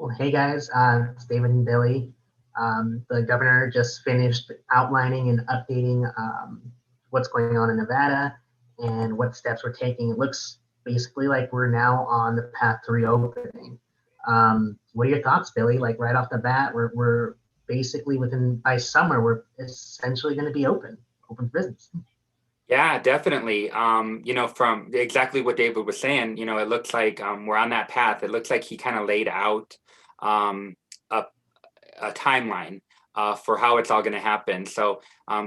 Well, hey guys, it's David and Billy. The governor just finished outlining and updating what's going on in Nevada and what steps we're taking. It looks basically like we're now on the path to reopening. What are your thoughts, Billy? Like right off the bat, we're basically by summer, we're essentially going to be open for business. Yeah, definitely. From exactly what David was saying, it looks like we're on that path. It looks like he kind of laid out um, a, a timeline for how it's all going to happen. So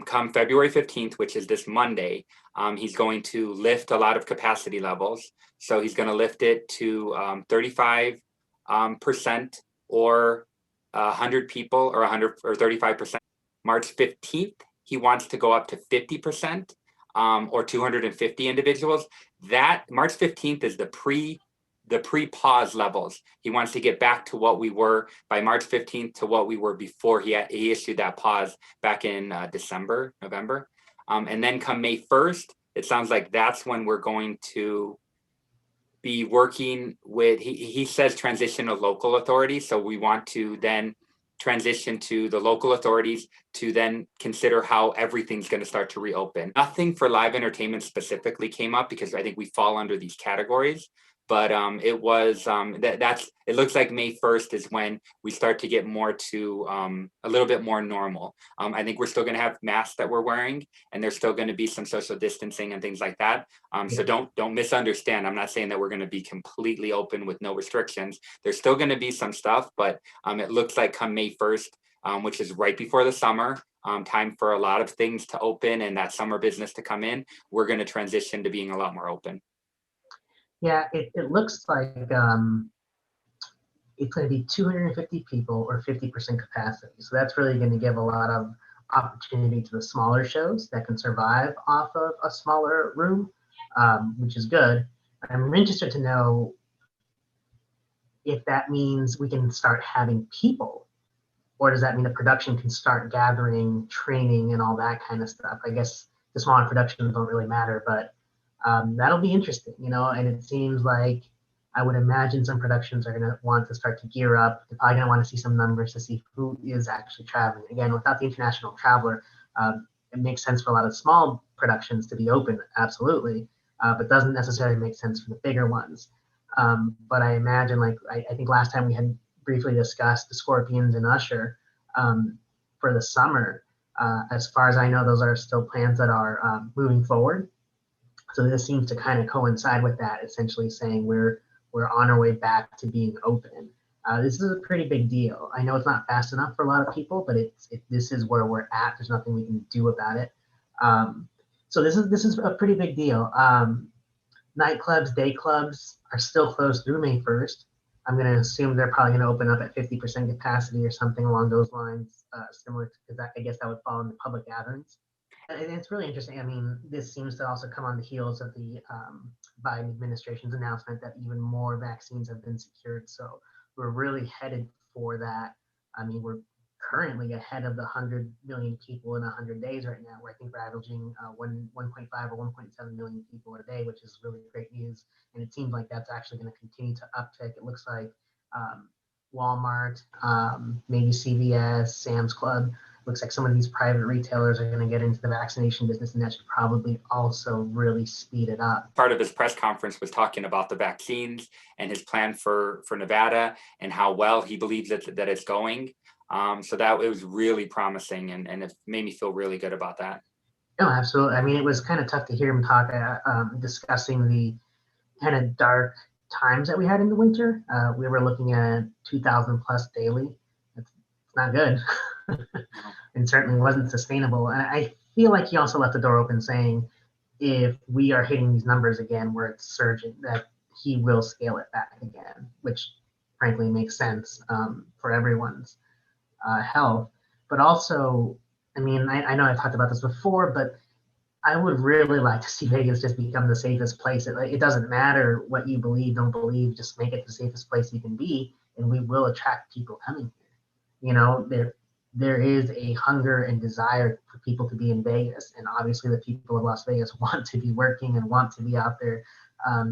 come February 15th, which is this Monday, he's going to lift a lot of capacity levels. So he's going to lift it to 35% or 100 people or 100 or 35%. March 15th, he wants to go up to 50%. Or 250 individuals. That March 15th is the pre-pause levels. He wants to get back to what we were by March 15th to what we were before he issued that pause back in November. And then come May 1st, it sounds like that's when we're going to be working with, he says transition of local authorities. So we want to then transition to the local authorities to then consider how everything's going to start to reopen. Nothing for live entertainment specifically came up because I think we fall under these categories. But it was it looks like May 1st is when we start to get more to a little bit more normal. I think we're still going to have masks that we're wearing, and there's still going to be some social distancing and things like that. So don't misunderstand. I'm not saying that we're going to be completely open with no restrictions. There's still going to be some stuff, but it looks like come May 1st, which is right before the summer, time for a lot of things to open and that summer business to come in, we're going to transition to being a lot more open. Yeah, it looks like it's going to be 250 people or 50% capacity. So that's really going to give a lot of opportunity to the smaller shows that can survive off of a smaller room, which is good. I'm interested to know if that means we can start having people, or does that mean the production can start gathering, training, and all that kind of stuff? I guess the smaller productions don't really matter, but that'll be interesting, and it seems like I would imagine some productions are going to want to start to gear up. They're probably going to want to see some numbers to see who is actually traveling. Again, without the international traveler, it makes sense for a lot of small productions to be open, absolutely, but doesn't necessarily make sense for the bigger ones. But I imagine, like, I think last time we had briefly discussed the Scorpions and Usher for the summer. As far as I know, those are still plans that are moving forward. So this seems to kind of coincide with that, essentially saying we're on our way back to being open. This is a pretty big deal. I know it's not fast enough for a lot of people, but this is where we're at. There's nothing we can do about it. So this is a pretty big deal. Nightclubs, day clubs are still closed through May 1st. I'm going to assume they're probably going to open up at 50% capacity or something along those lines, similar to, because I guess that would fall into public gatherings. And it's really interesting. I mean, this seems to also come on the heels of the Biden administration's announcement that even more vaccines have been secured. So we're really headed for that. I mean, we're currently ahead of the 100 million people in 100 days right now, where I think we're averaging 1.5 or 1.7 million people a day, which is really great news. And it seems like that's actually going to continue to uptick. It looks like Walmart, maybe CVS, Sam's Club, looks like some of these private retailers are going to get into the vaccination business, and that should probably also really speed it up. Part of his press conference was talking about the vaccines and his plan for Nevada and how well he believes that it's going. So that it was really promising, and it made me feel really good about that. No, absolutely. I mean, it was kind of tough to hear him talk, discussing the kind of dark times that we had in the winter. We were looking at 2,000 plus daily. It's not good. And certainly wasn't sustainable. And I feel like he also left the door open saying if we are hitting these numbers again where it's surging, that he will scale it back again, which frankly makes sense for everyone's health. But also, I mean, I know I've talked about this before, but I would really like to see Vegas just become the safest place. It doesn't matter what you believe, don't believe, just make it the safest place you can be, and we will attract people coming here. There is a hunger and desire for people to be in Vegas. And obviously the people of Las Vegas want to be working and want to be out there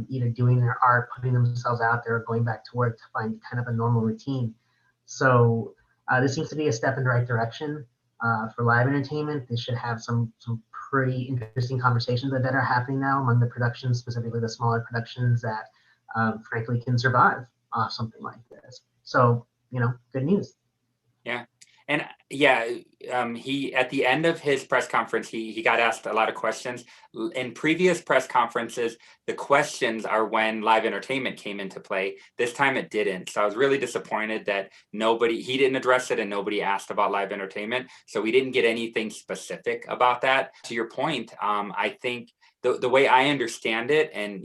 either doing their art, putting themselves out there, or going back to work to find kind of a normal routine. So this seems to be a step in the right direction for live entertainment. They should have some pretty interesting conversations that are happening now among the productions, specifically the smaller productions that frankly can survive off something like this. So, good news. Yeah. And yeah, he at the end of his press conference, he got asked a lot of questions. In previous press conferences, the questions are when live entertainment came into play. This time it didn't. So I was really disappointed that he didn't address it and nobody asked about live entertainment. So we didn't get anything specific about that. To your point, I think the way I understand it, and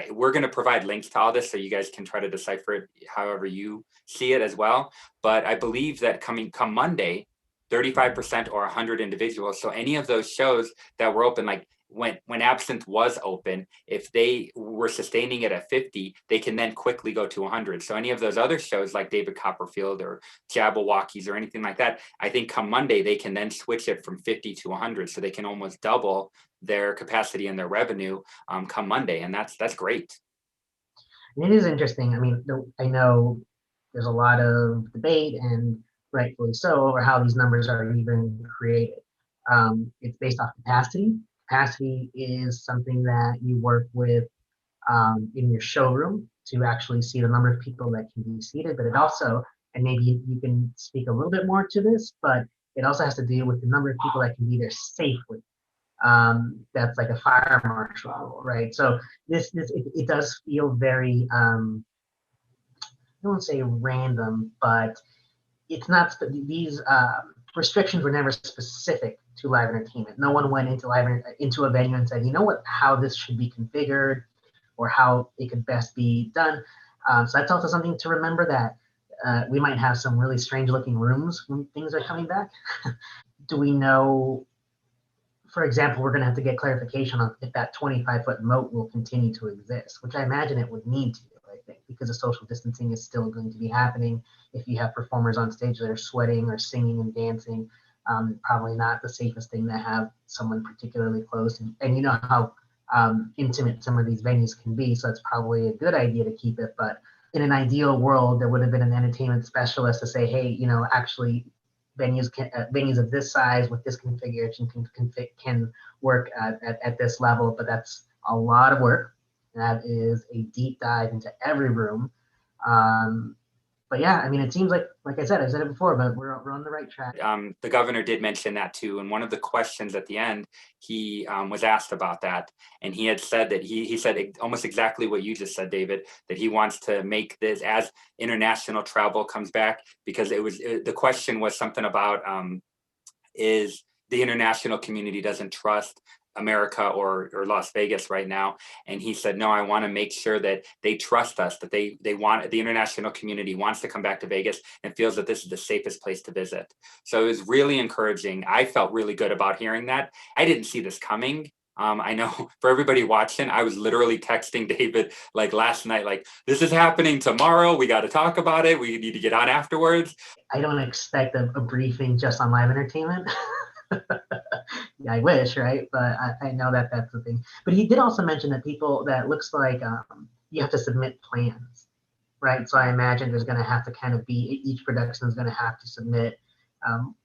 we're going to provide links to all this so you guys can try to decipher it however you see it as well. But I believe that come Monday, 35% or 100 individuals. So any of those shows that were open, like when Absinthe was open, if they were sustaining it at 50, they can then quickly go to 100. So any of those other shows like David Copperfield or Jabberwockies or anything like that, I think come Monday, they can then switch it from 50 to 100. So they can almost double their capacity and their revenue come Monday. And that's great. And it is interesting. I mean, I know there's a lot of debate, and rightfully so, over how these numbers are even created. It's based off capacity. Capacity is something that you work with in your showroom to actually see the number of people that can be seated. But it also, and maybe you can speak a little bit more to this, but it also has to do with the number of people that can be there safely. That's like a fire marshal rule, right? So it does feel very I don't want to say random, but it's not. These restrictions were never specific to live entertainment. No one went into a venue and said, you know what, how this should be configured, or how it could best be done. So that's also something to remember, that we might have some really strange looking rooms when things are coming back. Do we know? For example, we're going to have to get clarification on if that 25-foot moat will continue to exist, which I imagine it would need to, I think, because the social distancing is still going to be happening. If you have performers on stage that are sweating or singing and dancing, probably not the safest thing to have someone particularly close. And you know how intimate some of these venues can be, so it's probably a good idea to keep it. But in an ideal world, there would have been an entertainment specialist to say, hey, actually, venues of this size with this configuration can work at this level, but that's a lot of work. That is a deep dive into every room. But yeah, I mean, it seems like I said it before, but we're on the right track. The governor did mention that too. And one of the questions at the end, he was asked about that. And he had said that he said almost exactly what you just said, David, that he wants to make this as international travel comes back, because the question was something about is the international community doesn't trust America or Las Vegas right now. And he said, no, I want to make sure that they trust us, that they want, the international community wants to come back to Vegas and feels that this is the safest place to visit. So it was really encouraging. I felt really good about hearing that. I didn't see this coming. I know for everybody watching, I was literally texting David like last night, like, this is happening tomorrow. We got to talk about it. We need to get on afterwards. I don't expect a briefing just on live entertainment. Yeah, I wish, right? But I know that that's the thing. But he did also mention that looks like you have to submit plans, right? So I imagine there's going to have to kind of be, each production is going to have to submit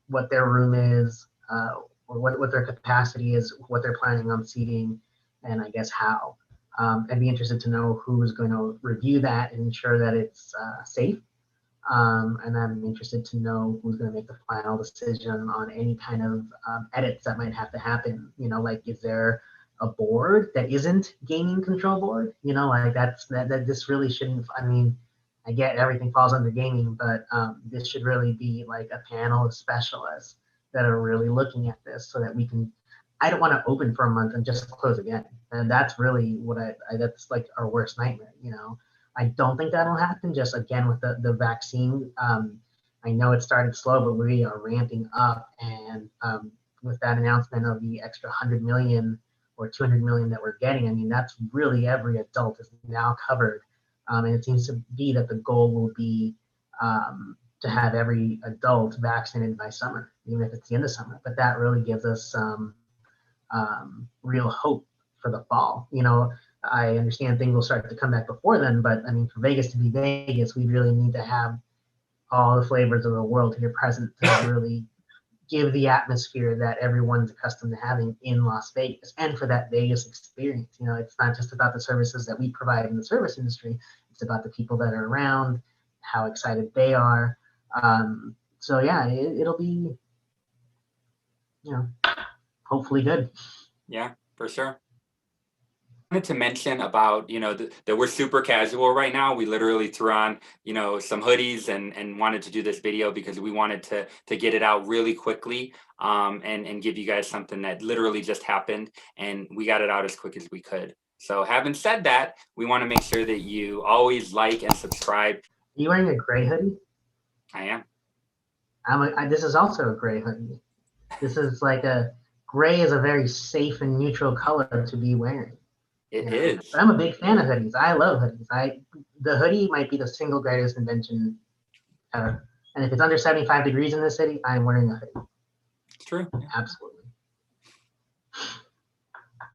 what their room is, or what their capacity is, what they're planning on seating, and I guess how. I'd be interested to know who is going to review that and ensure that it's safe. And I'm interested to know who's going to make the final decision on any kind of edits that might have to happen. Like, is there a board that isn't gaming control board? Like that this really shouldn't. I mean, I get everything falls under gaming, but this should really be like a panel of specialists that are really looking at this, so that we can. I don't want to open for a month and just close again, and that's really what that's like our worst nightmare. I don't think that'll happen, just again with the vaccine. I know it started slow, but we are ramping up. And with that announcement of the extra 100 million or 200 million that we're getting, I mean, that's really every adult is now covered. And it seems to be that the goal will be to have every adult vaccinated by summer, even if it's the end of summer. But that really gives us some real hope for the fall. I understand things will start to come back before then, but I mean, for Vegas to be Vegas, we really need to have all the flavors of the world here present to really give the atmosphere that everyone's accustomed to having in Las Vegas, and for that Vegas experience. You know, it's not just about the services that we provide in the service industry, it's about the people that are around, how excited they are. So yeah, it'll be, you know, hopefully good. Yeah, for sure. I wanted to mention about, that we're super casual right now. We literally threw on, some hoodies and wanted to do this video because we wanted to get it out really quickly, and give you guys something that literally just happened, and we got it out as quick as we could. So having said that, we want to make sure that you always like and subscribe. Are you wearing a gray hoodie? I am. This is also a gray hoodie. This is like gray is a very safe and neutral color to be wearing. It is. But I'm a big fan of hoodies. I love hoodies. The hoodie might be the single greatest invention ever. And if it's under 75 degrees in this city, I'm wearing a hoodie. It's true. Absolutely.